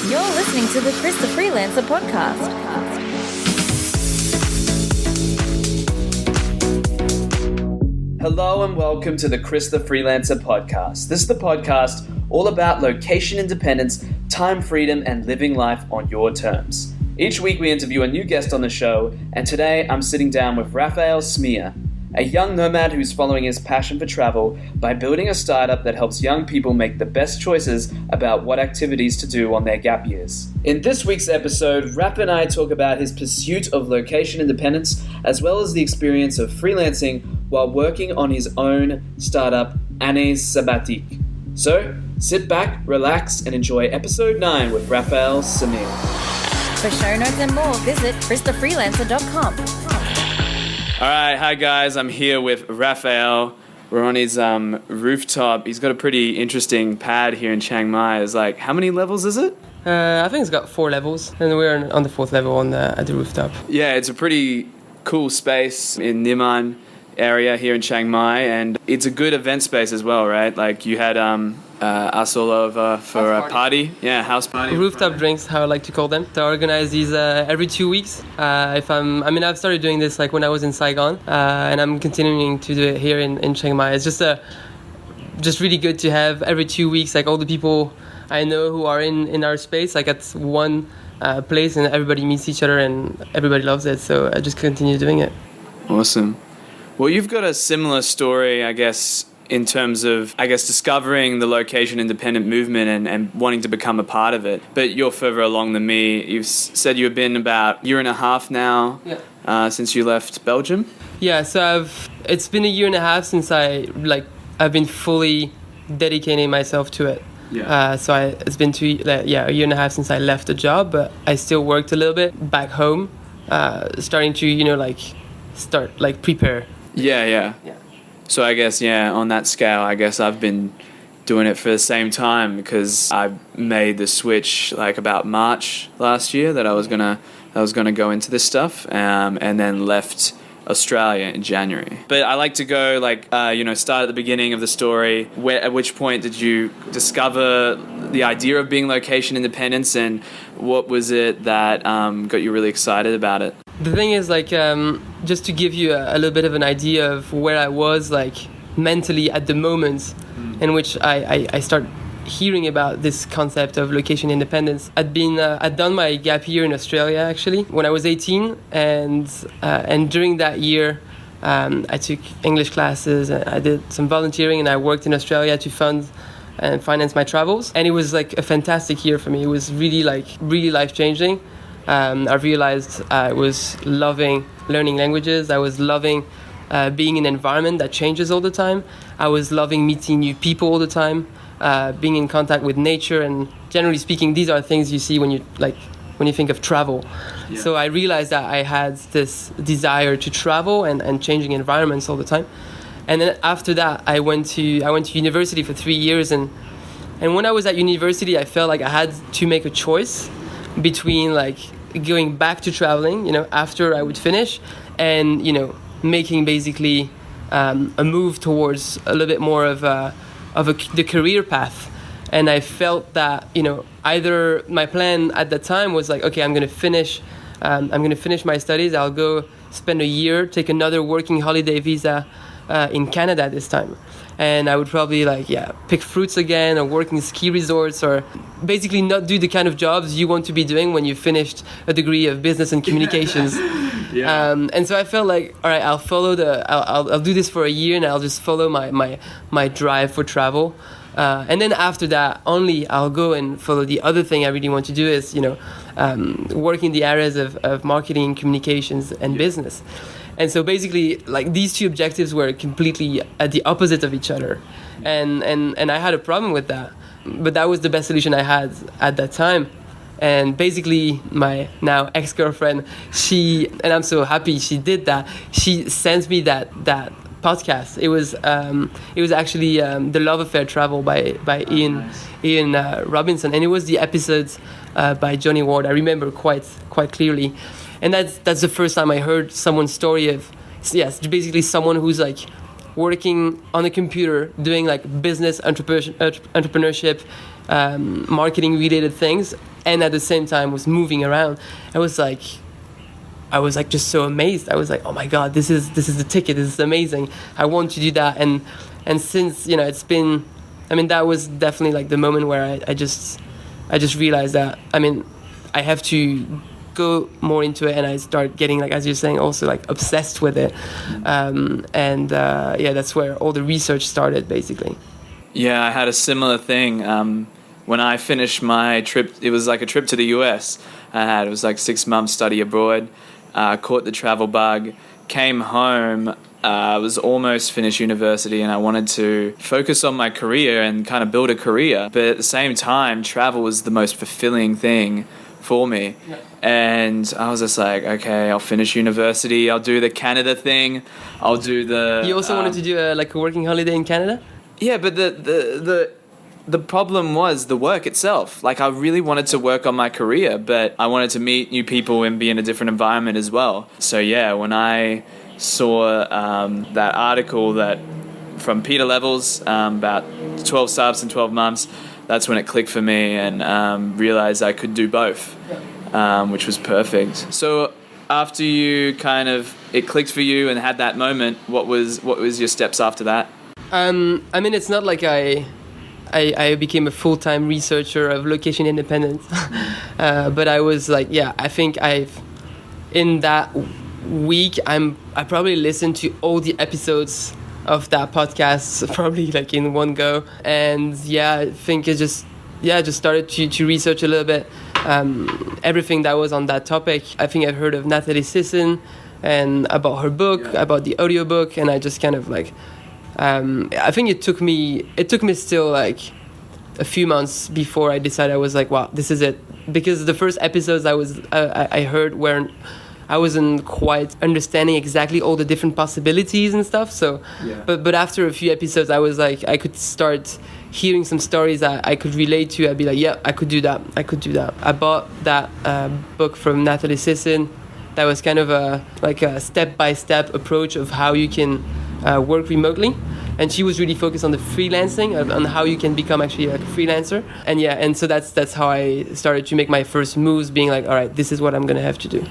You're listening to the Chris the Freelancer podcast. Hello and welcome to the Chris the Freelancer podcast. This is the podcast all about location independence, time freedom, and living life on your terms. Each week we interview a new guest on the show, and today I'm sitting down with Raphael Szmir, a young nomad who's following his passion for travel by building a startup that helps young people make the best choices about what activities to do on their gap years. In this week's episode, Raph and I talk about his pursuit of location independence, as well as the experience of freelancing while working on his own startup, Années Sabbatiques. So, sit back, relax, and enjoy episode 9 with Raphael Szmir. For show notes and more, visit christhefreelancer.com. All right, hi guys, I'm here with Raphael. We're on his rooftop. He's got a pretty interesting pad here in Chiang Mai. It's like, how many levels is it? I think it's got 4 levels, and we're on the 4th level at the rooftop. Yeah, it's a pretty cool space in Niman area here in Chiang Mai, and it's a good event space as well, right? Like you had us all over for a party. Yeah, house party. Rooftop drinks, how I like to call them. So I organize these every 2 weeks. I've started doing this like when I was in Saigon, and I'm continuing to do it here in Chiang Mai. It's just really good to have every 2 weeks, like all the people I know who are in our space, like at one place, and everybody meets each other and everybody loves it. So I just continue doing it. Awesome. Well, you've got a similar story, I guess, in terms of, discovering the location-independent movement and wanting to become a part of it. But you're further along than me. You've said you've been about a year and a half now since you left Belgium? Yeah, so it's been a year and a half since I've been fully dedicating myself to it. Yeah. It's been a year and a half since I left the job, but I still worked a little bit back home, starting to, prepare. Yeah. So I guess, on that scale, I guess I've been doing it for the same time because I made the switch like about March last year that I was gonna go into this stuff, and then left Australia in January. But I like to go start at the beginning of the story. At which point did you discover the idea of being location independence, and what was it that got you really excited about it? The thing is, just to give you a little bit of an idea of where I was, mentally at the moment in which I start hearing about this concept of location independence. I'd done my gap year in Australia, actually, when I was 18, and during that year, I took English classes, and I did some volunteering, and I worked in Australia to fund and finance my travels. And it was a fantastic year for me. It was really life-changing. I realized I was loving learning languages. I was loving being in an environment that changes all the time. I was loving meeting new people all the time, being in contact with nature, and generally speaking, these are things you see when you think of travel. Yeah. So I realized that I had this desire to travel and changing environments all the time. And then after that, I went to university for 3 years, and when I was at university, I felt like I had to make a choice between going back to traveling, after I would finish, and making basically a move towards a little bit more of the career path. And I felt that either my plan at the time was okay, I'm gonna finish my studies. I'll go spend a year, take another working holiday visa in Canada this time. And I would probably pick fruits again, or work in ski resorts, or basically not do the kind of jobs you want to be doing when you've finished a degree of business and communications. Yeah. And so I felt all right, I'll do this for a year, and I'll just follow my drive for travel. And then after that, only I'll go and follow the other thing I really want to do is, work in the areas of marketing, communications, and business. And so basically, these two objectives were completely at the opposite of each other. And I had a problem with that. But that was the best solution I had at that time. And basically, my now ex-girlfriend, and I'm so happy she did that, she sent me that podcast. It was actually The Love Affair Travel by Ian Robinson. And it was the episodes by Johnny Ward. I remember quite clearly. And that's the first time I heard someone's story of, basically someone who's working on a computer, doing business entrepreneurship, marketing related things, and at the same time was moving around. I was like just so amazed. I was like, oh my God, this is the ticket. This is amazing. I want to do that. And since, it's been, that was definitely like the moment where I just realized that, I have to go more into it, and I start getting, like, as you're saying, also like obsessed with it. That's where all the research started, basically. Yeah, I had a similar thing. When I finished my trip, it was like a trip to the US. It was like 6 months study abroad. Caught the travel bug, came home. I was almost finished university, and I wanted to focus on my career and kind of build a career. But at the same time, travel was the most fulfilling thing for me. Yeah. And I was just like, okay, I'll finish university. I'll do the Canada thing. I'll do the... You also wanted to do a working holiday in Canada? Yeah, but the problem was the work itself. Like, I really wanted to work on my career, but I wanted to meet new people and be in a different environment as well. So yeah, when I saw that article from Peter Levels about 12 subs in 12 months, that's when it clicked for me, and realized I could do both, which was perfect. So after you it clicked for you and had that moment, what was your steps after that? It's not like I became a full-time researcher of location independence, but I was like, I think in that week, I probably listened to all the episodes of that podcast, probably like in one go, and I think it just started to research a little bit everything that was on that topic. I think I've heard of Natalie Sisson and about her book, about the audiobook, and I just kind of like. I think it took me still like a few months before I decided. I was like, wow, this is it, because the first episodes I heard weren't, I wasn't quite understanding exactly all the different possibilities and stuff. So, but after a few episodes, I was like, I could start hearing some stories that I could relate to. I'd be like, yeah, I could do that. I bought that book from Natalie Sisson. That was kind of a step-by-step approach of how you can work remotely, and she was really focused on the freelancing, on how you can become actually like a freelancer, and so that's how I started to make my first moves, being like, all right, this is what I'm gonna have to do.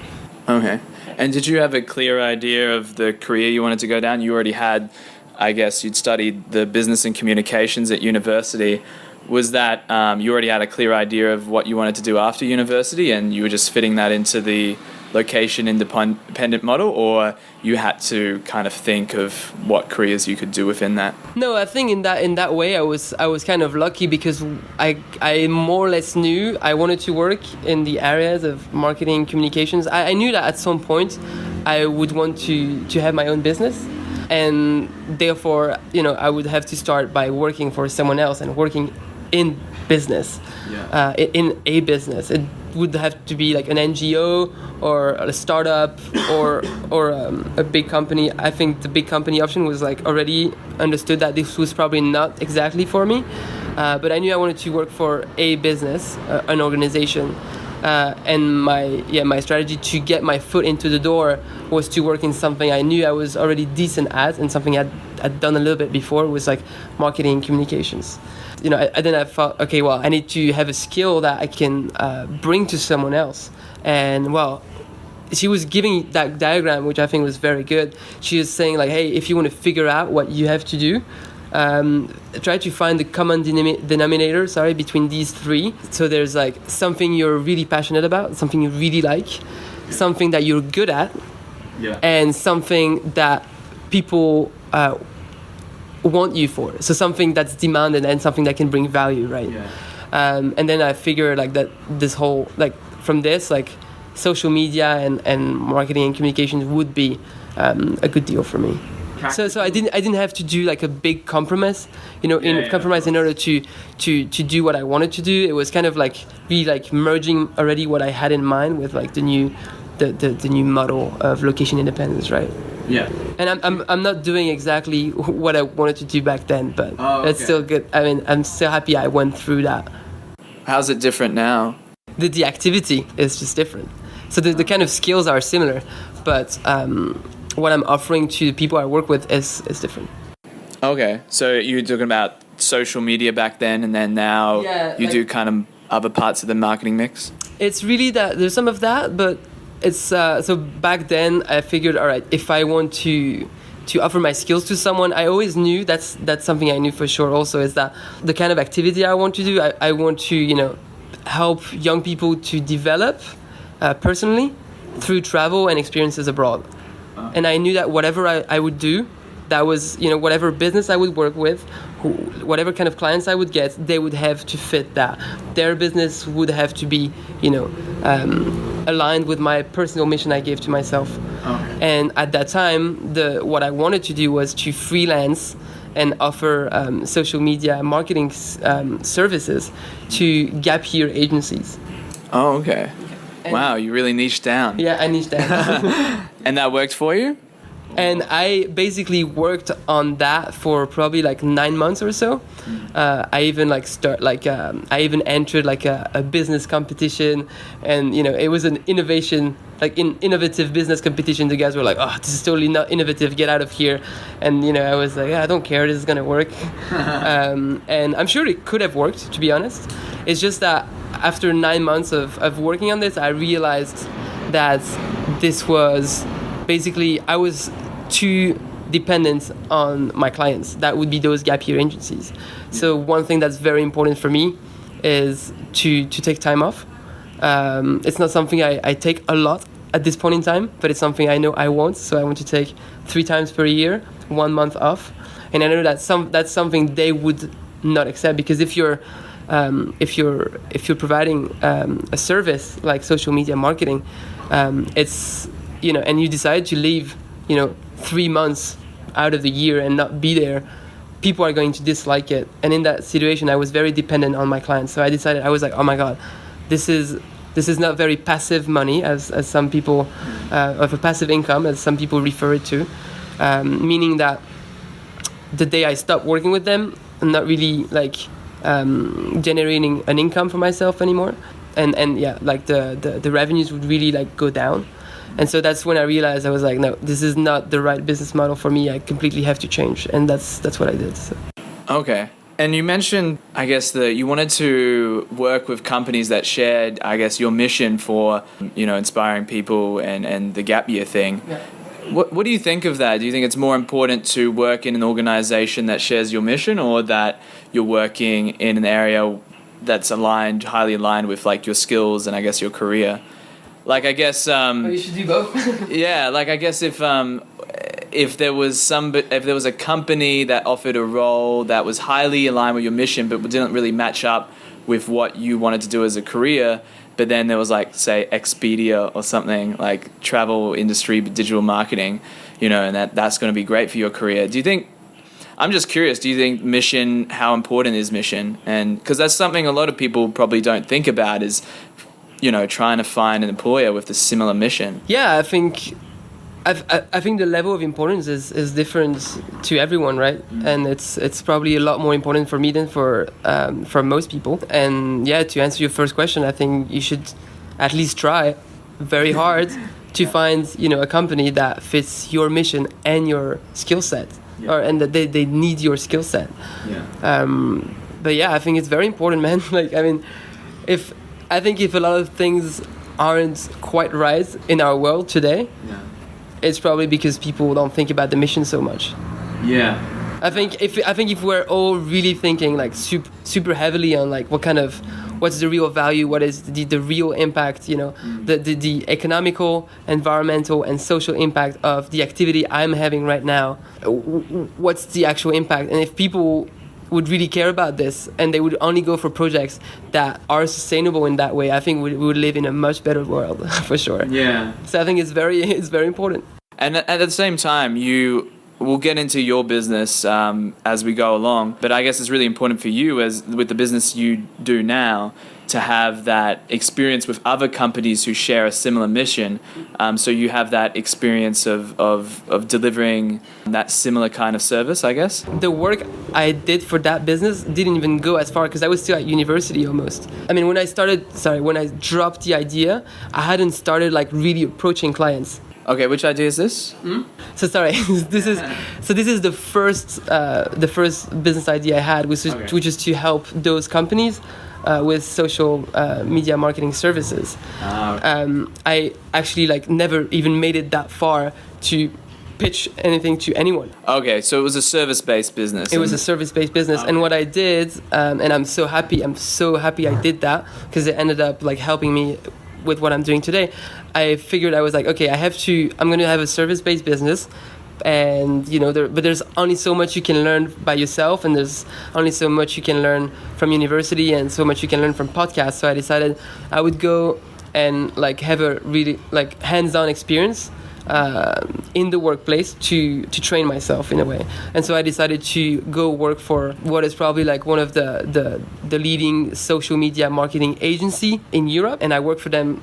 Okay. And did you have a clear idea of the career you wanted to go down? You already had, I guess you'd studied the business and communications at university. Was that you already had a clear idea of what you wanted to do after university, and you were just fitting that into the location independent model, or you had to kind of think of what careers you could do within that? No, I think in that way I was kind of lucky, because I more or less knew I wanted to work in the areas of marketing, communications. I knew that at some point I would want to have my own business, and therefore I would have to start by working for someone else and working in business, in a business. It would have to be like an NGO or a startup or a big company. I think the big company option was like already understood that this was probably not exactly for me, but I knew I wanted to work for a business, an organization, and my strategy to get my foot into the door was to work in something I knew I was already decent at, and something I'd done a little bit before, was like marketing and communications. I thought, okay, well, I need to have a skill that I can bring to someone else. And well, she was giving that diagram, which I think was very good. She was saying like, hey, if you want to figure out what you have to do, try to find the common denominator, between these three. So there's like something you're really passionate about, something you really like, something that you're good at, and something that people want you for. So something that's demanded and something that can bring value, right? And then I figured like that this whole, like from this, like social media and marketing and communications would be a good deal for me. So I didn't have to do like a big compromise, in order to do what I wanted to do. It was kind of like really like merging already what I had in mind with like the new model of location independence, right? Yeah. And I'm not doing exactly what I wanted to do back then, but that's still good. I mean, I'm still happy I went through that. How's it different now? The activity is just different. So the kind of skills are similar, but what I'm offering to the people I work with is different. Okay, so you're talking about social media back then, and then now you do kind of other parts of the marketing mix? It's really that there's some of that, but it's so back then I figured, all right, if I want to offer my skills to someone, I always knew that's something I knew for sure also, is that the kind of activity I want to do, I want to, help young people to develop personally through travel and experiences abroad. And I knew that whatever I would do, that was, whatever business I would work with, whatever kind of clients I would get, they would have to fit that. Their business would have to be, aligned with my personal mission I gave to myself. Okay. And at that time, what I wanted to do was to freelance and offer social media marketing services to gap year agencies. Oh, okay. Wow, you really niched down. Yeah, I niched down. And that worked for you? And I basically worked on that for probably like 9 months or so. I even I even entered like a business competition, and it was an innovative business competition. The guys were like, "Oh, this is totally not innovative. Get out of here!" And I was like, "I don't care. This is gonna work." And I'm sure it could have worked, to be honest. It's just that after 9 months of working on this, I realized that this was basically, I was too dependent on my clients. That would be those gap year agencies. So one thing that's very important for me is to take time off. It's not something I take a lot at this point in time, but it's something I know I want. So I want to take 3 times per year, 1 month off. And I know that's something they would not accept, because if you're providing a service like social media marketing, it's and you decide to leave 3 months out of the year and not be there, people are going to dislike it. And in that situation, I was very dependent on my clients. So I decided, I was like, oh my God, this is not very passive money, as some people, of a passive income, as some people refer it to, meaning that the day I stopped working with them, I'm not really generating an income for myself anymore. And the revenues would really go down. And so that's when I realized, I was like, no, this is not the right business model for me. I completely have to change. And that's what I did. So. Okay. And you mentioned, I guess, that you wanted to work with companies that shared, I guess, your mission for, inspiring people and the gap year thing. Yeah. What do you think of that? Do you think it's more important to work in an organization that shares your mission, or that you're working in an area that's highly aligned with your skills and I guess your career? I guess you should do both. Yeah, I guess if there was a company that offered a role that was highly aligned with your mission but didn't really match up with what you wanted to do as a career, but then there was say Expedia or something like travel industry but digital marketing, and that's going to be great for your career. I'm just curious, do you think mission, how important is mission? And because that's something a lot of people probably don't think about, is trying to find an employer with a similar mission. Yeah, I think the level of importance is different to everyone, right? Mm-hmm. And it's probably a lot more important for me than for most people. And yeah, to answer your first question, I think you should at least try very hard to find a company that fits your mission and your skill set, and that they need your skill set. Yeah. But yeah, I think it's very important, man. If a lot of things aren't quite right in our world today, it's probably because people don't think about the mission so much. Yeah. I think if we're all really thinking super heavily on what's the real value, what is the real impact, the economical, environmental, and social impact of the activity I'm having right now, what's the actual impact? And if people would really care about this and they would only go for projects that are sustainable in that way, I think we would live in a much better world for sure. Yeah. So I think it's very important. And at the same time, we'll get into your business as we go along, but I guess it's really important for you, as with the business you do now, to have that experience with other companies who share a similar mission. So you have that experience of delivering that similar kind of service, I guess. The work I did for that business didn't even go as far, because I was still at university almost. I mean, when I dropped the idea, I hadn't started really approaching clients. Okay, which idea is this? So sorry, this is the first business idea I had, which is to help those companies with social media marketing services. I actually never even made it that far to pitch anything to anyone. Okay, so it was a service-based business. It was a service-based business, and what I did, and I'm so happy I did that, because it ended up helping me with what I'm doing today. I figured, I was like, okay, I'm going to have a service-based business, and but there's only so much you can learn by yourself, and there's only so much you can learn from university, and so much you can learn from podcasts. So I decided I would go and have a really hands-on experience in the workplace to train myself in a way. And so I decided to go work for what is probably one of the leading social media marketing agency in Europe, and I worked for them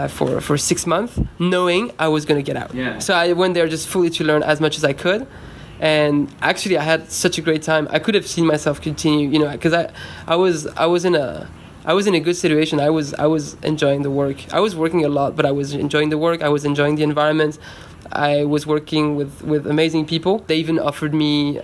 for 6 months, knowing I was going to get out. So I went there just fully to learn as much as I could. And actually I had such a great time. I could have seen myself continue, because I was in a good situation. I was enjoying the work. I was working a lot, but I was enjoying the work. I was enjoying the environment. I was working with amazing people. They even offered me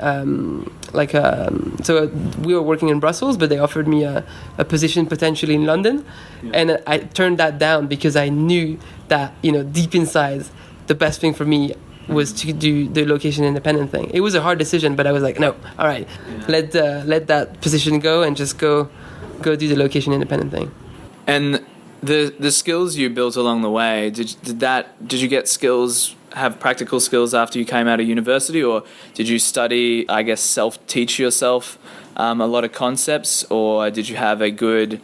so we were working in Brussels, but they offered me a position potentially in London, and I turned that down because I knew that deep inside the best thing for me was to do the location independent thing. It was a hard decision, but I was like, no, all right, let that position go and just go do the location independent thing. And the skills you built along the way, did you get skills, have practical skills after you came out of university, or did you study, I guess, self-teach yourself a lot of concepts, or did you have a good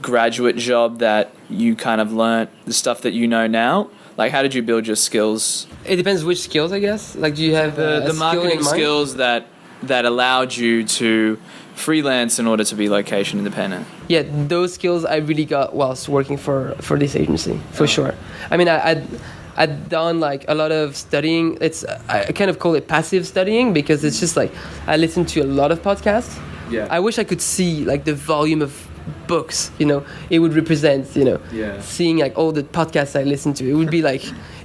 graduate job that you kind of learnt the stuff that you know now? How did you build your skills? It depends which skills, I guess. Do you have the marketing skills that allowed you to freelance in order to be location independent? Yeah, those skills I really got whilst working for this agency, for sure. I mean, I'd done a lot of studying. I kind of call it passive studying, because it's just I listened to a lot of podcasts. Yeah. I wish I could see the volume of books it would represent, seeing all the podcasts I listened to. It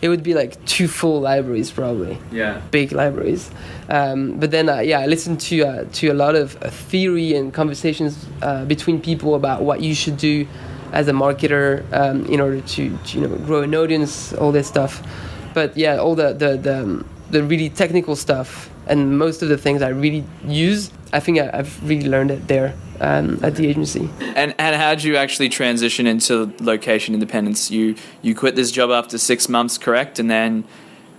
would be 2 full libraries, probably. Yeah. Big libraries. But then I listened to a lot of theory and conversations between people about what you should do as a marketer in order to grow an audience, all this stuff. But yeah, all the really technical stuff, and most of the things I really use, I think I've really learned it there at the agency. And how did you actually transition into location independence? You quit this job after 6 months, correct? And then,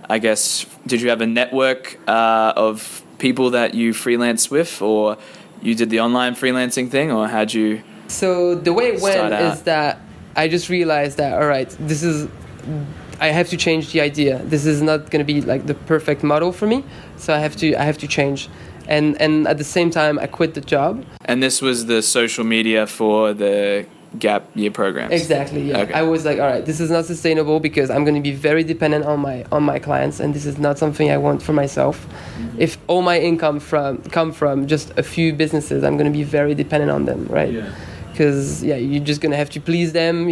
I guess, did you have a network of people that you freelance with, or you did the online freelancing thing, or how'd you? So the way it went is that I just realized that, all right, I have to change the idea. This is not going to be the perfect model for me, so I have to change. And at the same time, I quit the job. And this was the social media for the gap year programs. Exactly. Yeah. Okay. I was like, all right, this is not sustainable, because I'm going to be very dependent on my clients, and this is not something I want for myself. Mm-hmm. If all my income come from just a few businesses, I'm going to be very dependent on them, right? Yeah. Because you're just gonna have to please them,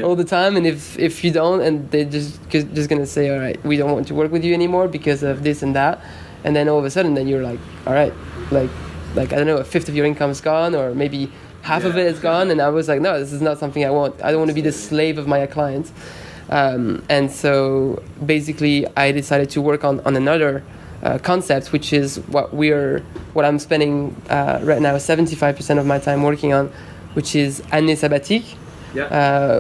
all the time, and if you don't, and they're just gonna say, all right, we don't want to work with you anymore because of this and that, and then all of a sudden, then you're like, all right, I don't know, a fifth of your income is gone, or maybe half of it is gone, and I was like, no, this is not something I want. I don't want to be the slave of my clients, and so basically, I decided to work on another concept, which is what I'm spending right now 75% of my time working on, which is Années Sabbatiques,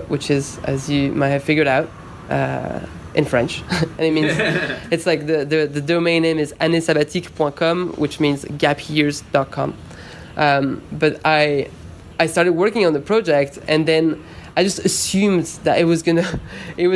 which is, as you might have figured out, in French. And it means it's the domain name is annesabbatiques.com, which means gapyears.com. But I started working on the project, and then I just assumed that it was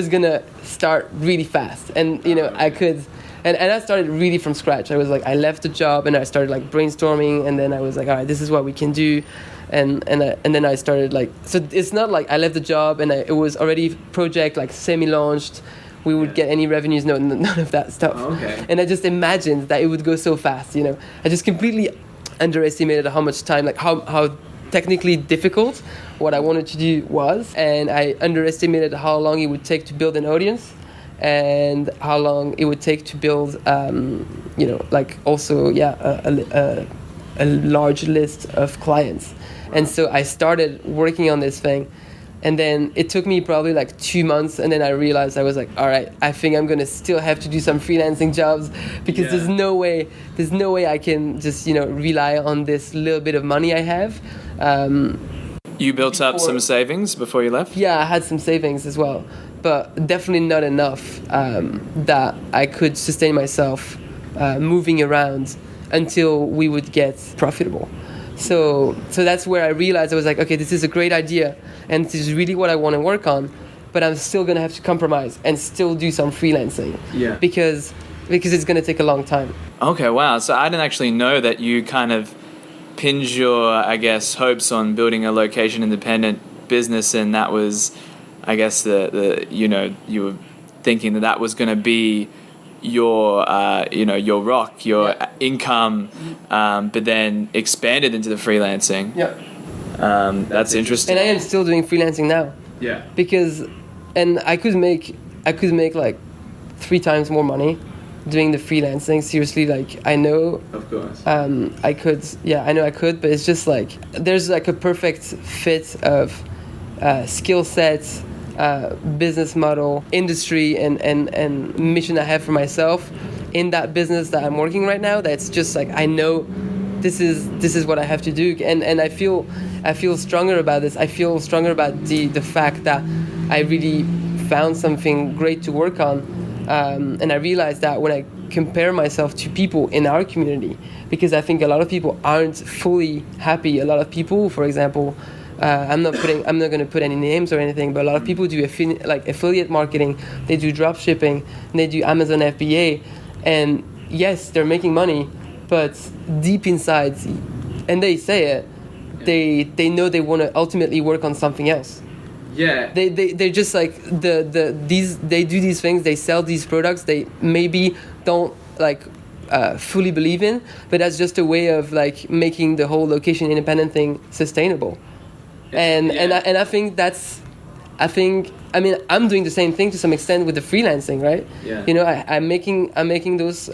gonna start really fast, and I could. And I started really from scratch. I was I left the job, and I started brainstorming, and then I was like, all right, this is what we can do, and then I started so it's not I left the job and it was already project semi-launched. We would get any revenues, none of that stuff. Oh, okay. And I just imagined that it would go so fast. I just completely underestimated how much time, how technically difficult what I wanted to do was, and I underestimated how long it would take to build an audience. and how long it would take to build, like also, a large list of clients. And so I started working on this thing. And then it took me probably like 2 months, and then I realized I was like, all right, I think I'm gonna still have to do some freelancing jobs, because there's no way I can just rely on this little bit of money I have. You built up some savings before you left? Yeah, I had some savings as well, but definitely not enough that I could sustain myself moving around until we would get profitable. So that's where I realized I was like, okay, this is a great idea, and this is really what I want to work on, but I'm still gonna have to compromise and still do some freelancing. Yeah. Because it's gonna take a long time. Okay, wow. So I didn't actually know that you kind of pinned your, I guess, hopes on building a location-independent business, and that was, I guess, you were thinking that was going to be your rock, your income, but then expanded into the freelancing. Yeah. That's interesting. And I am still doing freelancing now. Yeah. And I could make like 3 times more money doing the freelancing. Seriously, like I know. Of course. I could. Yeah, I know I could, but it's just like there's like a perfect fit of skill sets, business model, industry, and mission I have for myself in that business that I'm working right now. That's just like I know this is what I have to do, and I feel stronger about this. I feel stronger about the fact that I really found something great to work on, and I realized that when I compare myself to people in our community, because I think a lot of people aren't fully happy. A lot of people, for example, I'm not going to put any names or anything, but a lot of people do affiliate marketing, they do drop shipping, and they do Amazon FBA, and yes, they're making money, but deep inside, and they say it, they know they want to ultimately work on something else. Yeah. They're just like they do these things, they sell these products they maybe don't like fully believe in, but that's just a way of like making the whole location independent thing sustainable. And I think I'm doing the same thing to some extent with the freelancing, right? Yeah. I'm making those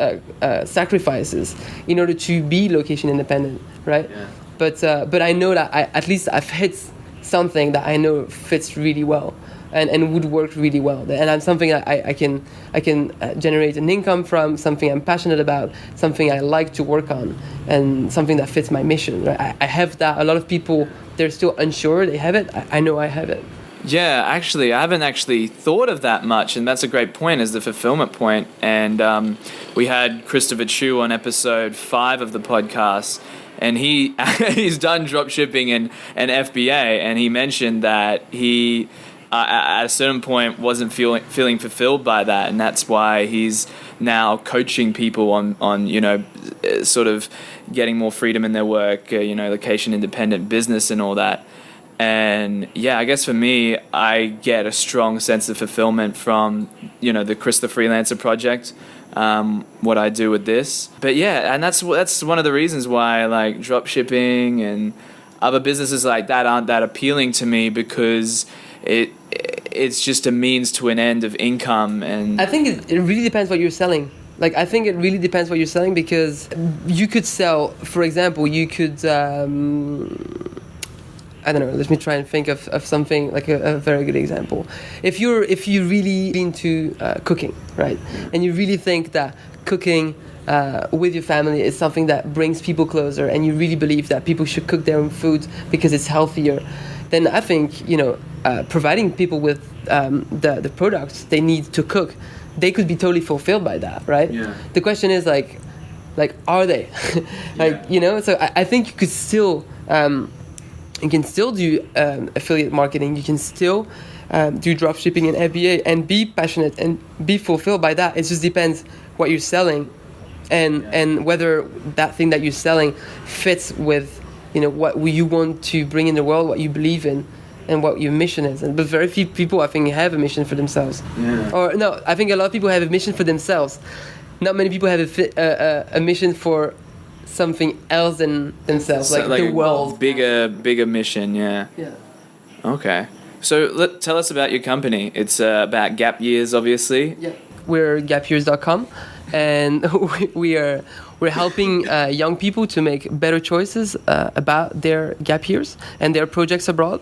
sacrifices in order to be location independent, right? Yeah. But I know that at least I've hit something that I know fits really well and would work really well, and I'm something that I can generate an income from, something I'm passionate about, something I like to work on, and something that fits my mission, right? I have that. A lot of people, they're still unsure they have it. I know I have it. Yeah, actually, I haven't actually thought of that much, and that's a great point, is the fulfillment point. And we had Christopher Chu on episode 5 of the podcast, and he's done drop shipping and FBA, and he mentioned that he at a certain point wasn't feeling fulfilled by that, and that's why he's now coaching people on sort of getting more freedom in their work, location independent business and all that. And yeah, I guess for me, I get a strong sense of fulfillment from the Chris the Freelancer project, what I do with this. But yeah, and that's one of the reasons why like drop shipping and other businesses like that aren't that appealing to me, because it's just a means to an end of income. And I think it really depends what you're selling. Like, I think it really depends what you're selling, because you could sell, for example, you could, I don't know, let me try and think of something like a very good example. If you're really into cooking, right? And you really think that cooking with your family is something that brings people closer, and you really believe that people should cook their own food because it's healthier, then I think, providing people with the products they need to cook, they could be totally fulfilled by that, right? Yeah. The question is like are they? So I think you could still you can still do affiliate marketing, you can still do drop shipping and FBA and be passionate and be fulfilled by that. It just depends what you're selling and whether that thing that you're selling fits with what you want to bring in the world, what you believe in, and what your mission is. But very few people, I think, have a mission for themselves. Yeah. Or no, I think a lot of people have a mission for themselves. Not many people have a mission for something else than themselves, like the world. Bigger mission, yeah. Yeah. Okay. So tell us about your company. It's about gap years, obviously. Yeah. We're gapyears.com, and we're helping young people to make better choices about their gap years and their projects abroad.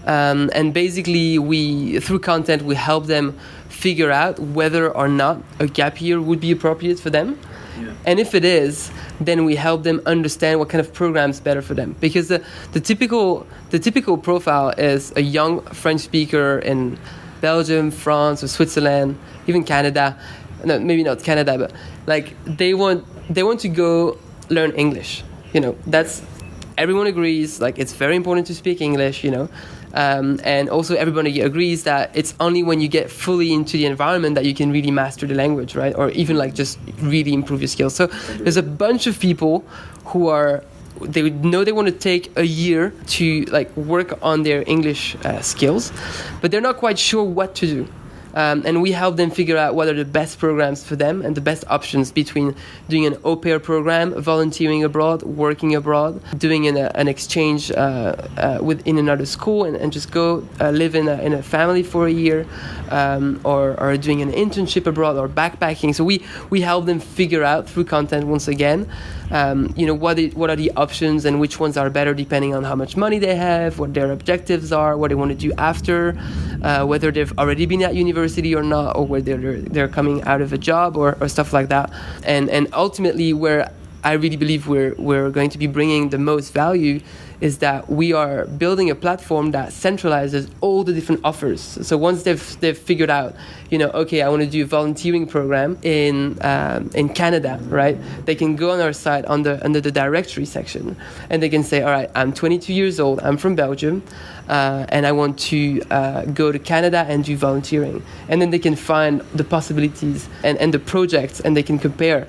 And basically, through content, we help them figure out whether or not a gap year would be appropriate for them. Yeah. And if it is, then we help them understand what kind of program is better for them. Because the typical profile is a young French speaker in Belgium, France, or Switzerland, even Canada. No, maybe not Canada, but like they want to go learn English. That's everyone agrees. Like it's very important to speak English. And also everybody agrees that it's only when you get fully into the environment that you can really master the language, right? Or even like just really improve your skills. So there's a bunch of people who they know they want to take a year to like work on their English skills, but they're not quite sure what to do. And we help them figure out what are the best programs for them and the best options between doing an au pair program, volunteering abroad, working abroad, doing an exchange within another school and just go live in a family for a year, or doing an internship abroad or backpacking. So we help them figure out through content once again, what are the options and which ones are better depending on how much money they have, what their objectives are, what they want to do after, whether they've already been at university or not, or whether they're coming out of a job or stuff like that. And ultimately, where I really believe we're going to be bringing the most value is that we are building a platform that centralizes all the different offers. So once they've figured out, okay, I want to do a volunteering program in Canada, right? They can go on our site under the directory section, and they can say, all right, I'm 22 years old, I'm from Belgium, and I want to go to Canada and do volunteering. And then they can find the possibilities and the projects, and they can compare.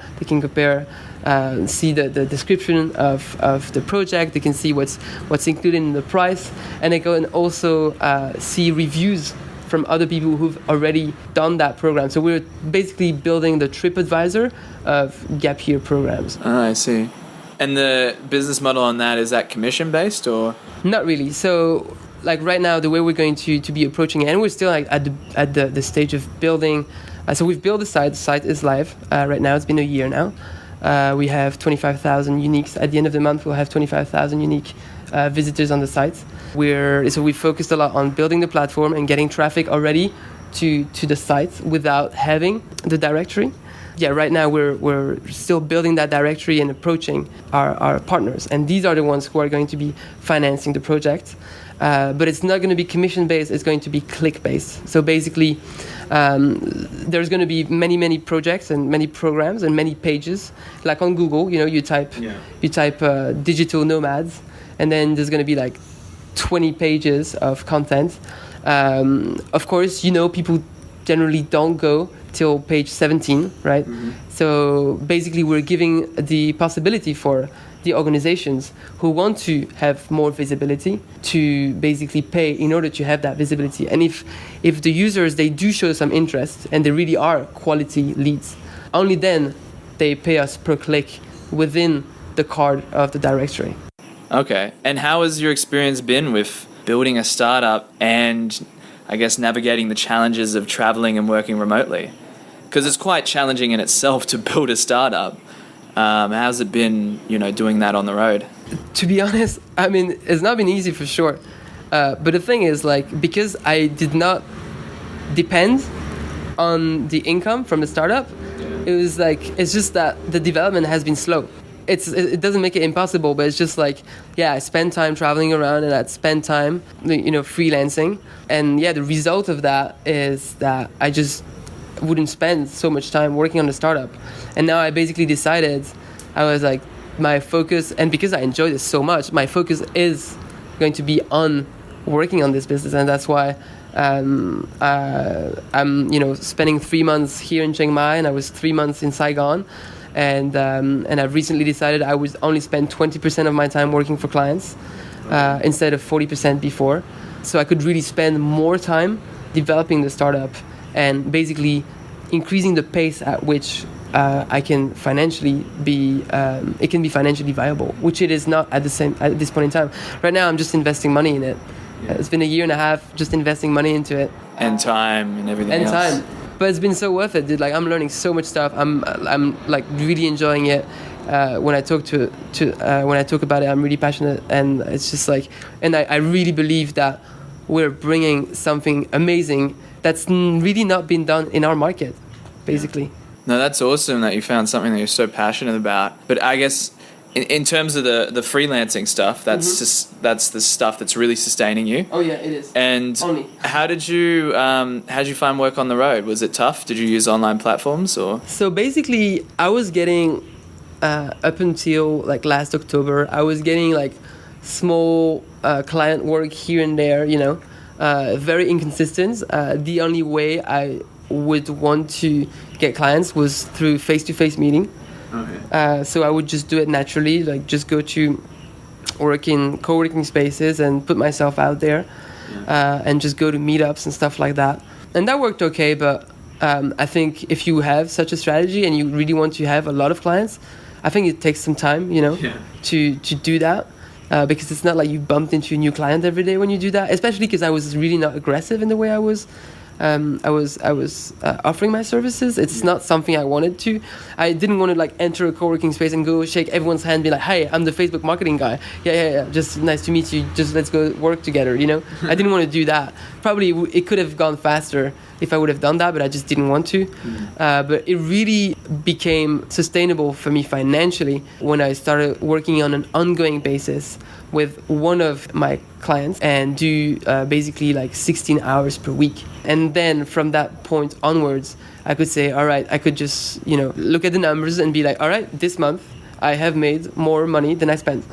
See the description of the project. They can see what's included in the price, and they can also see reviews from other people who've already done that program. So we're basically building the TripAdvisor of gap year programs. I see. And the business model on that, is that commission based or? Not really. So like right now, the way we're going to be approaching it, and we're still like at the stage of building. So we've built the site. The site is live right now. It's been a year now. We have 25,000 uniques. At the end of the month, we'll have 25,000 unique visitors on the site. We focused a lot on building the platform and getting traffic already to the site without having the directory. Yeah, right now we're still building that directory and approaching our partners. And these are the ones who are going to be financing the project. But it's not going to be commission-based, it's going to be click-based. So basically, there's going to be many projects and many programs and many pages. Like on Google, you type digital nomads, and then there's going to be like 20 pages of content. Of course, people generally don't go till page 17, right? Mm-hmm. So basically, we're giving the possibility for the organizations who want to have more visibility to basically pay in order to have that visibility. And if the users, they do show some interest and they really are quality leads, only then they pay us per click within the card of the directory. Okay. And how has your experience been with building a startup and I guess navigating the challenges of traveling and working remotely? Because it's quite challenging in itself to build a startup. How's it been, doing that on the road? To be honest, it's not been easy for sure. But the thing is, because I did not depend on the income from the startup, it's just that the development has been slow. It doesn't make it impossible, but it's just I spend time traveling around and I'd spend time, freelancing. And the result of that is that I just wouldn't spend so much time working on the startup. And now I basically decided, I was like, my focus, and because I enjoy this so much, my focus is going to be on working on this business. And that's why I'm spending 3 months here in Chiang Mai, and I was 3 months in Saigon. And I've recently decided I would only spend 20% of my time working for clients instead of 40% before. So I could really spend more time developing the startup and basically increasing the pace at which it can be financially viable, which it is not at this point in time. Right now, I'm just investing money in it, It's been a year and a half just investing money into it. And time and everything And else. time. But it's been so worth it, dude. Like, I'm learning so much stuff. I'm like really enjoying it. When I talk when I talk about it, I'm really passionate, and it's just like, and I really believe that we're bringing something amazing that's really not been done in our market, basically. No, that's awesome that you found something that you're so passionate about. But I guess in terms of the freelancing stuff, that's that's the stuff that's really sustaining you. Oh yeah, it is. And Only. how did you find work on the road? Was it tough? Did you use online platforms or? So basically, I was getting up until like last October, I was getting like small client work here and there, very inconsistent. The only way I would want to get clients was through face-to-face meeting. Okay. So I would just do it naturally, like just go to work in co-working spaces and put myself out there, and just go to meetups and stuff like that. And that worked okay, but I think if you have such a strategy and you really want to have a lot of clients, I think it takes some time, to do that. Because it's not like you bumped into a new client every day when you do that, especially because I was really not aggressive in the way I was offering my services. It's not something I wanted to. I didn't want to like enter a co-working space and go shake everyone's hand and be like, hey, I'm the Facebook marketing guy. Yeah. Just nice to meet you. Just let's go work together, I didn't want to do that. Probably it could have gone faster if I would have done that, but I just didn't want to. But it really became sustainable for me financially when I started working on an ongoing basis with one of my clients and do basically like 16 hours per week. And then from that point onwards, I could say, all right, I could just, look at the numbers and be like, all right, this month I have made more money than I spent.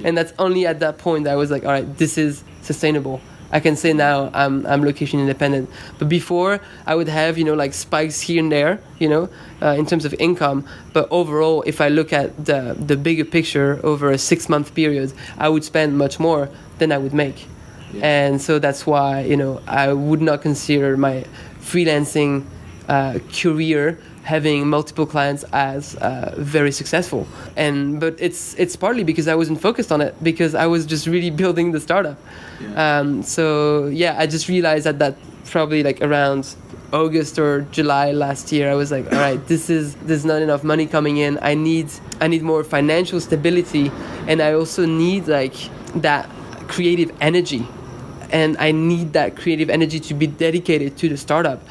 And that's only at that point that I was like, all right, this is sustainable. I can say now I'm location independent. But before, I would have, like spikes here and there, in terms of income. But overall, if I look at the bigger picture over a 6-month period, I would spend much more than I would make. Yeah. And so that's why, I would not consider my freelancing career having multiple clients as very successful. But it's partly because I wasn't focused on it, because I was just really building the startup. Yeah. I just realized that probably like around August or July last year, I was like, all right, there's not enough money coming in. I need more financial stability, and I also need like that creative energy, and I need that creative energy to be dedicated to the startup.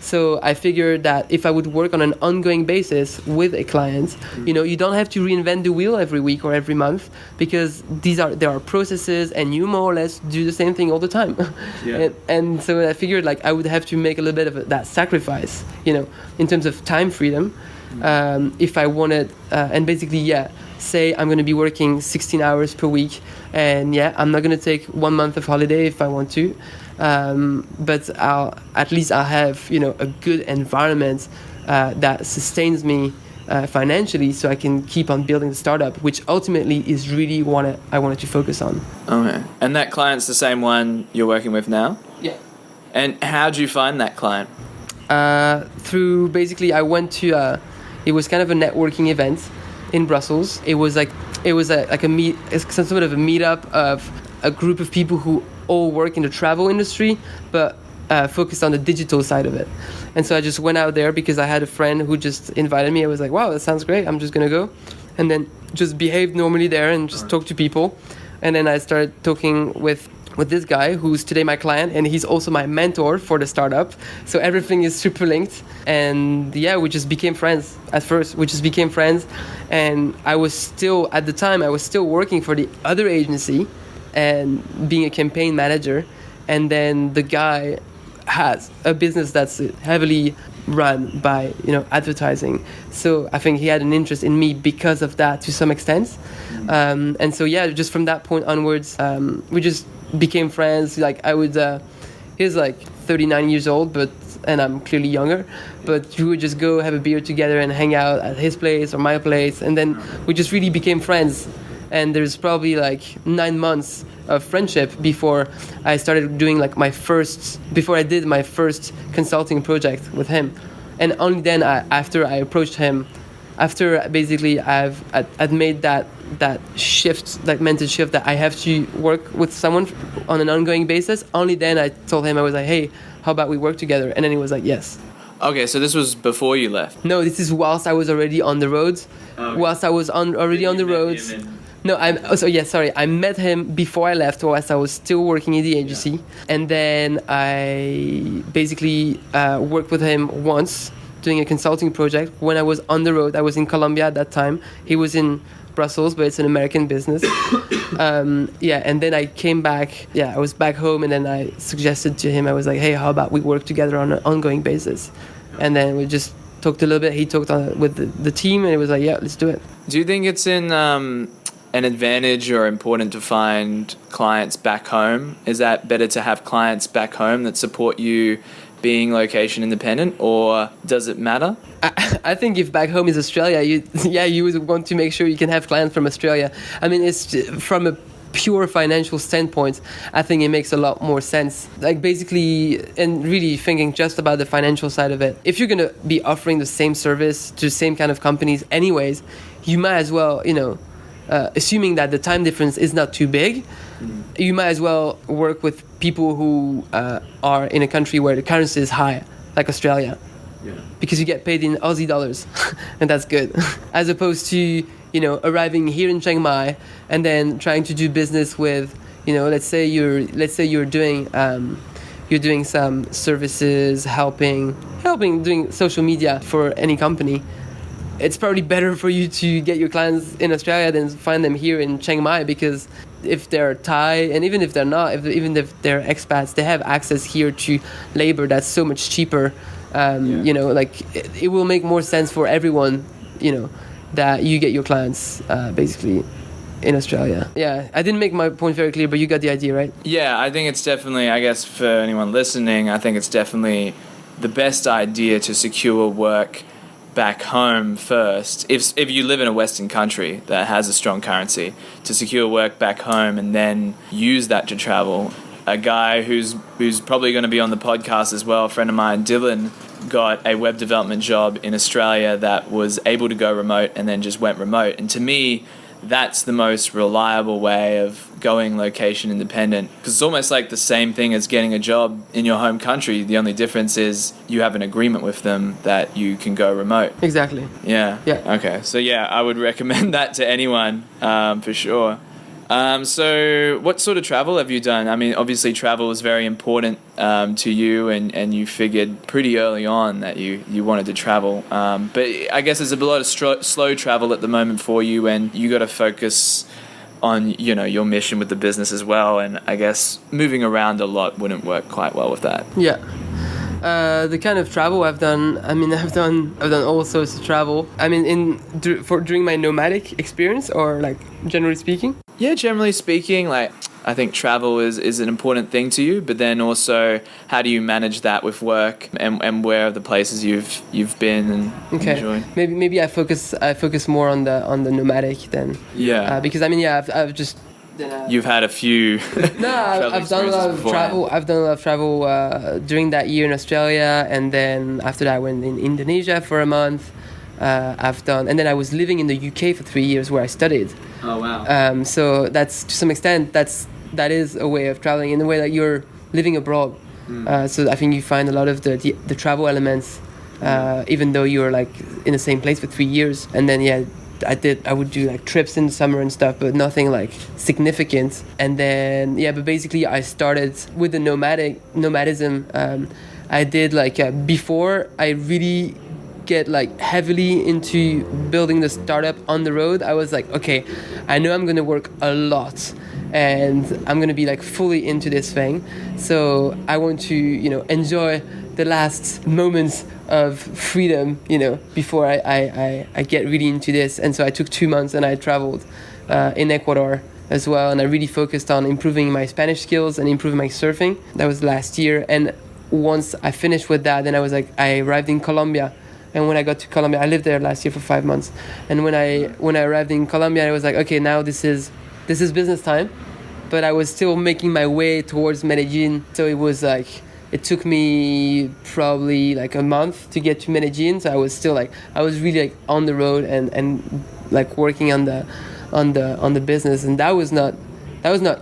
So I figured that if I would work on an ongoing basis with a client, you don't have to reinvent the wheel every week or every month, because there are processes, and you more or less do the same thing all the time. Yeah. and so I figured like I would have to make a little bit of that sacrifice, in terms of time freedom, if I wanted, and basically, say I'm going to be working 16 hours per week, and I'm not going to take 1 month of holiday if I want to. But I'll have, a good environment that sustains me financially, so I can keep on building the startup, which ultimately is really what I wanted to focus on. Okay. And that client's the same one you're working with now? Yeah. And how'd you find that client? Through basically, I went to it was kind of a networking event in Brussels. It was some sort of a meetup of a group of people who all work in the travel industry, but focused on the digital side of it. And so I just went out there because I had a friend who just invited me. I was like, wow, that sounds great. I'm just going to go. And then just behaved normally there and just talk to people. And then I started talking with this guy who's today my client, and he's also my mentor for the startup. So everything is super linked. And we just became friends at first. And at the time, I was still working for the other agency and being a campaign manager. And then the guy has a business that's heavily run by advertising. So I think he had an interest in me because of that to some extent. And so just from that point onwards, we just became friends. Like he's like 39 years old, and I'm clearly younger, but we would just go have a beer together and hang out at his place or my place, and then we just really became friends. And there's probably like 9 months of friendship before I started doing before I did my first consulting project with him. And only then, after I approached him, after basically I'd made that that shift, that mental shift that I have to work with someone on an ongoing basis, only then I told him, I was like, hey, how about we work together? And then he was like, yes. Okay, so this was before you left. No, this is whilst I was already on the road. Okay. Whilst I was already on the road. No, I met him before I left, whilst I was still working in the agency. Yeah. And then I basically worked with him once, doing a consulting project. When I was on the road, I was in Colombia at that time. He was in Brussels, but it's an American business. And then I came back. I was back home, and then I suggested to him, I was like, hey, how about we work together on an ongoing basis? And then we just talked a little bit. He talked with the team, and it was like, yeah, let's do it. Do you think it's an advantage or important to find clients back home? Is that better to have clients back home that support you being location independent, or does it matter? I think if back home is Australia, you would want to make sure you can have clients from Australia. I mean, it's from a pure financial standpoint, I think it makes a lot more sense. Like basically, and really thinking just about the financial side of it, if you're going to be offering the same service to the same kind of companies anyways, you might as well, assuming that the time difference is not too big, you might as well work with people who are in a country where the currency is high, like Australia. Yeah. Because you get paid in Aussie dollars, and that's good. As opposed to, arriving here in Chiang Mai and then trying to do business with, let's say you're doing some services, helping doing social media for any company. It's probably better for you to get your clients in Australia than find them here in Chiang Mai, because if they're Thai, and even if they're not, even if they're expats, they have access here to labor that's so much cheaper. It will make more sense for everyone, that you get your clients basically in Australia. Yeah, I didn't make my point very clear, but you got the idea, right? Yeah, I think it's definitely, I guess for anyone listening, I think it's definitely the best idea to secure work back home first. If you live in a Western country that has a strong currency, to secure work back home and then use that to travel. A guy who's probably going to be on the podcast as well, a friend of mine, Dylan, got a web development job in Australia that was able to go remote and then just went remote. And to me, that's the most reliable way of going location independent, because it's almost like the same thing as getting a job in your home country. The only difference is you have an agreement with them that you can go remote. Exactly. Yeah. Okay. So I would recommend that to anyone, for sure. So what sort of travel have you done? I mean, obviously travel is very important to you, and you figured pretty early on that you wanted to travel. But I guess there's a lot of slow travel at the moment for you, and you got to focus on, your mission with the business as well. And I guess moving around a lot wouldn't work quite well with that. Yeah. The kind of travel I've done, I've done all sorts of travel. I mean, during my nomadic experience, or like generally speaking? Yeah, generally speaking, like I think travel is an important thing to you, but then also how do you manage that with work, and where are the places you've been and enjoyed? Maybe I focus more on the nomadic then. Yeah. Because I've just. You've had a few. I've done a lot of travel. I've done a lot of travel during that year in Australia, and then after that I went in Indonesia for a month. And then I was living in the UK for 3 years where I studied. Oh wow. So that's, to some extent, that is a way of traveling in the way that you're living abroad. So I think you find a lot of the travel elements, even though you're like in the same place for 3 years. And then I would do like trips in the summer and stuff, but nothing like significant. And then but basically I started with the nomadism. I did before I really get like heavily into building the startup on the road, I was like, okay, I know I'm gonna work a lot and I'm gonna be like fully into this thing, so I want to enjoy the last moments of freedom before I get really into this. And so I took 2 months and I traveled in Ecuador as well, and I really focused on improving my Spanish skills and improving my surfing. That was last year. And once I finished with that, then I arrived in Colombia. And when I got to Colombia, I lived there last year for 5 months. And when I arrived in Colombia, I was like, okay, now this is business time. But I was still making my way towards Medellin. So it was like, it took me probably like a month to get to Medellin. So I was still I was really like on the road and like working on on the business, and that was not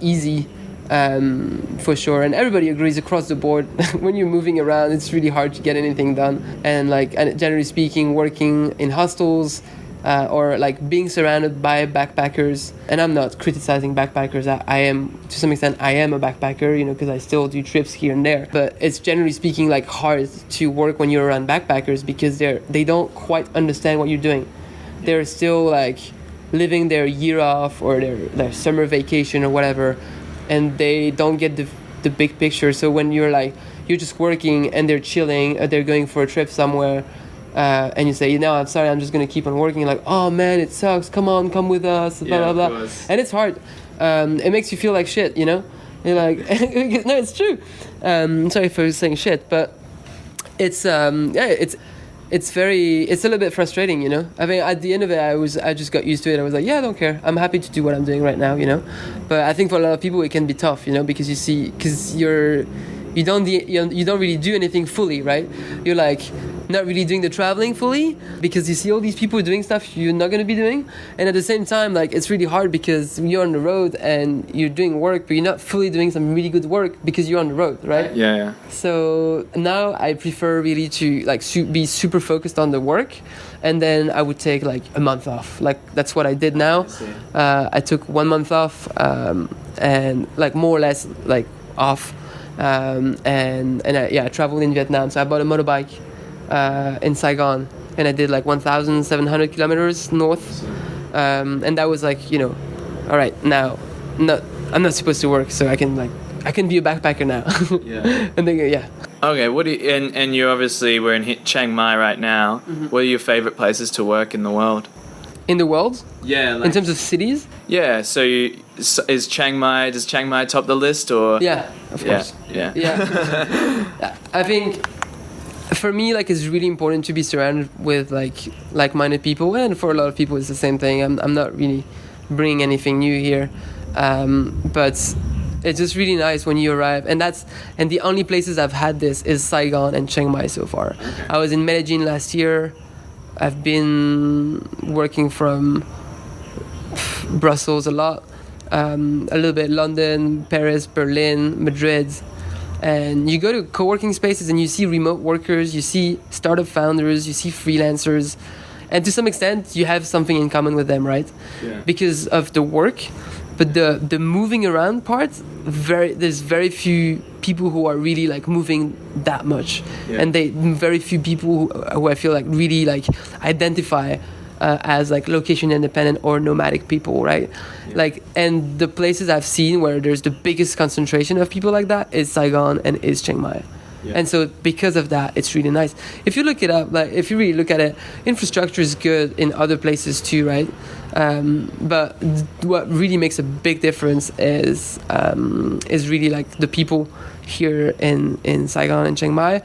easy. For sure, and everybody agrees across the board. When you're moving around, it's really hard to get anything done. And generally speaking, working in hostels or like being surrounded by backpackers. And I'm not criticizing backpackers. I am, to some extent, I am a backpacker, because I still do trips here and there. But it's generally speaking like hard to work when you're around backpackers because they don't quite understand what you're doing. They're still like living their year off or their summer vacation or whatever. And they don't get the big picture. So when you're just working and they're chilling, or they're going for a trip somewhere, and you say, I'm sorry, I'm just gonna keep on working. You're like, oh man, it sucks. Come on, come with us. Blah blah blah. And it's hard. It makes you feel like shit. You're like, no, it's true. Sorry for saying shit, but it's it's a little bit frustrating, I mean, at the end of it, I just got used to it. I was like, I don't care. I'm happy to do what I'm doing right now, But I think for a lot of people, it can be tough, because you don't really do anything fully, right? You're like not really doing the traveling fully because you see all these people doing stuff you're not going to be doing, and at the same time, like, it's really hard because you're on the road and you're doing work, but you're not fully doing some really good work because you're on the road, right? Yeah. So now I prefer really to be super focused on the work, and then I would take like a month off. Like that's what I did now. I took 1 month off, and like more or less like off. I traveled in Vietnam. So I bought a motorbike in Saigon, and I did like 1,700 kilometers north. And that was like, all right, now I'm not supposed to work, so I can be a backpacker now. Yeah. And then Okay, what do you, and you obviously we're in Chiang Mai right now. Mm-hmm. What are your favorite places to work in the world? In the world? Yeah. In terms of cities? Yeah. So does Chiang Mai top the list, or? Yeah, of course. Yeah. I think for me, like, it's really important to be surrounded with like-minded people, and for a lot of people, it's the same thing. I'm not really bringing anything new here, but it's just really nice when you arrive, and the only places I've had this is Saigon and Chiang Mai so far. Okay. I was in Medellin last year. I've been working from Brussels a lot, a little bit London, Paris, Berlin, Madrid, and you go to co-working spaces and you see remote workers, you see startup founders, you see freelancers, and to some extent you have something in common with them, right? Yeah. Because of the work. But the moving around part, there's very few people who are really like moving that much, and very few people who I feel like really like identify as like location independent or nomadic people, right? Yeah. Like, and the places I've seen where there's the biggest concentration of people like that is Saigon and is Chiang Mai. Yeah. And so because of that, it's really nice. If you look it up, like if you really look at it, infrastructure is good in other places too, right? But what really makes a big difference is really like the people here in Saigon and Chiang Mai,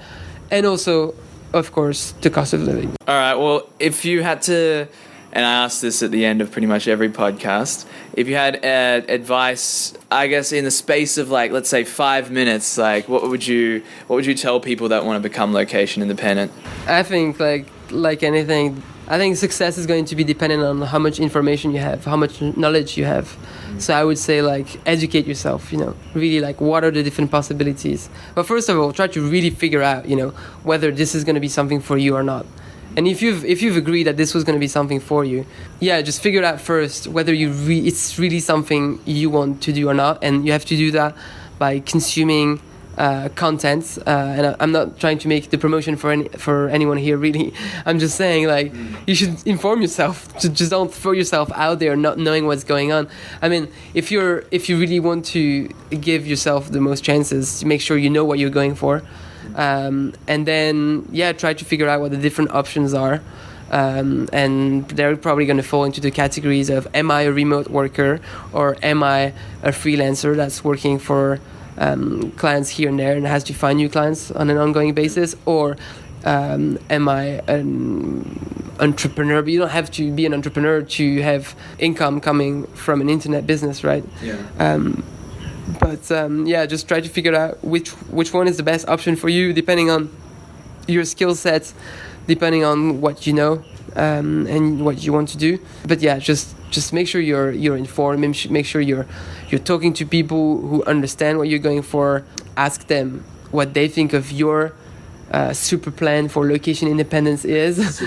and also, of course, the cost of living. All right. Well, if you had to, and I ask this at the end of pretty much every podcast, if you had advice, I guess in the space of like, let's say 5 minutes, like what would you tell people that want to become location independent? I think like anything, I think success is going to be dependent on how much information you have, how much knowledge you have. So I would say like educate yourself, really like what are the different possibilities. But first of all, try to really figure out, whether this is going to be something for you or not. And if you've agreed that this was going to be something for you, just figure out first whether it's really something you want to do or not. And you have to do that by consuming content, and I'm not trying to make the promotion for anyone here, really. I'm just saying, like, you should inform yourself. Just don't throw yourself out there not knowing what's going on. I mean, if you really want to give yourself the most chances, make sure you know what you're going for, and then try to figure out what the different options are. And they're probably going to fall into the categories of, am I a remote worker, or am I a freelancer that's working for clients here and there and has to find new clients on an ongoing basis, or am I an entrepreneur? But you don't have to be an entrepreneur to have income coming from an internet business, right? Just try to figure out which one is the best option for you, depending on your skill sets, depending on what you know, and what you want to do. But just just make sure you're informed. Make sure you're talking to people who understand what you're going for. Ask them what they think of your super plan for location independence is.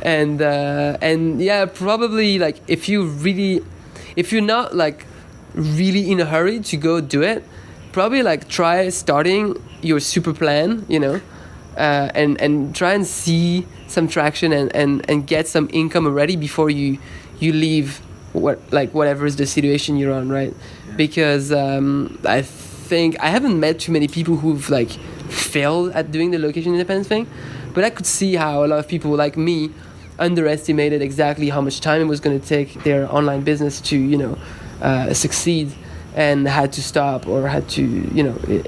and yeah, probably like if you're not like really in a hurry to go do it, probably like try starting your super plan, and try and see some traction and get some income already before you leave whatever is the situation you're on, right? Yeah. Because I think I haven't met too many people who've like failed at doing the location independence thing, but I could see how a lot of people like me underestimated exactly how much time it was going to take their online business to succeed, and had to stop or had to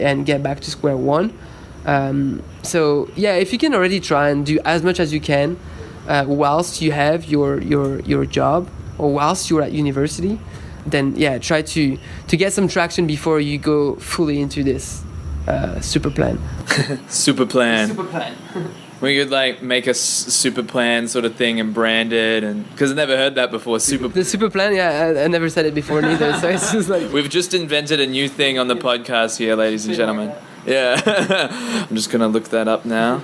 and get back to square one. So yeah, if you can already try and do as much as you can whilst you have your job or whilst you're at university, then yeah, try to get some traction before you go fully into this super plan. Super plan. Super plan. We could like make a super plan sort of thing and brand it, and because I never heard that before. The super plan, yeah, I never said it before neither. So it's just like we've just invented a new thing on the podcast here, ladies and gentlemen. Yeah, I'm just gonna look that up now.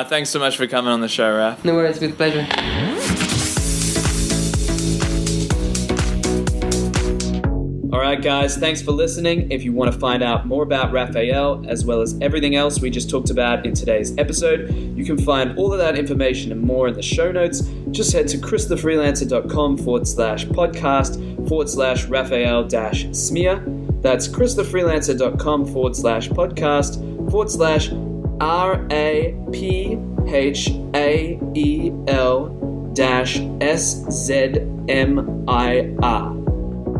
Thanks so much for coming on the show, Raph. No worries, with pleasure. Alright guys, thanks for listening. If you want to find out more about Raphael, as well as everything else we just talked about in today's episode, you can find all of that information and more in the show notes. Just head to christhefreelancer.com/podcast/Raphael-Szmir. That's christhefreelancer.com/Raphael-SZMIR.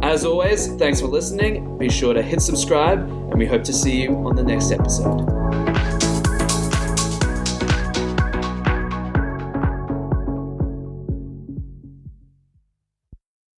As always, thanks for listening. Be sure to hit subscribe, and we hope to see you on the next episode.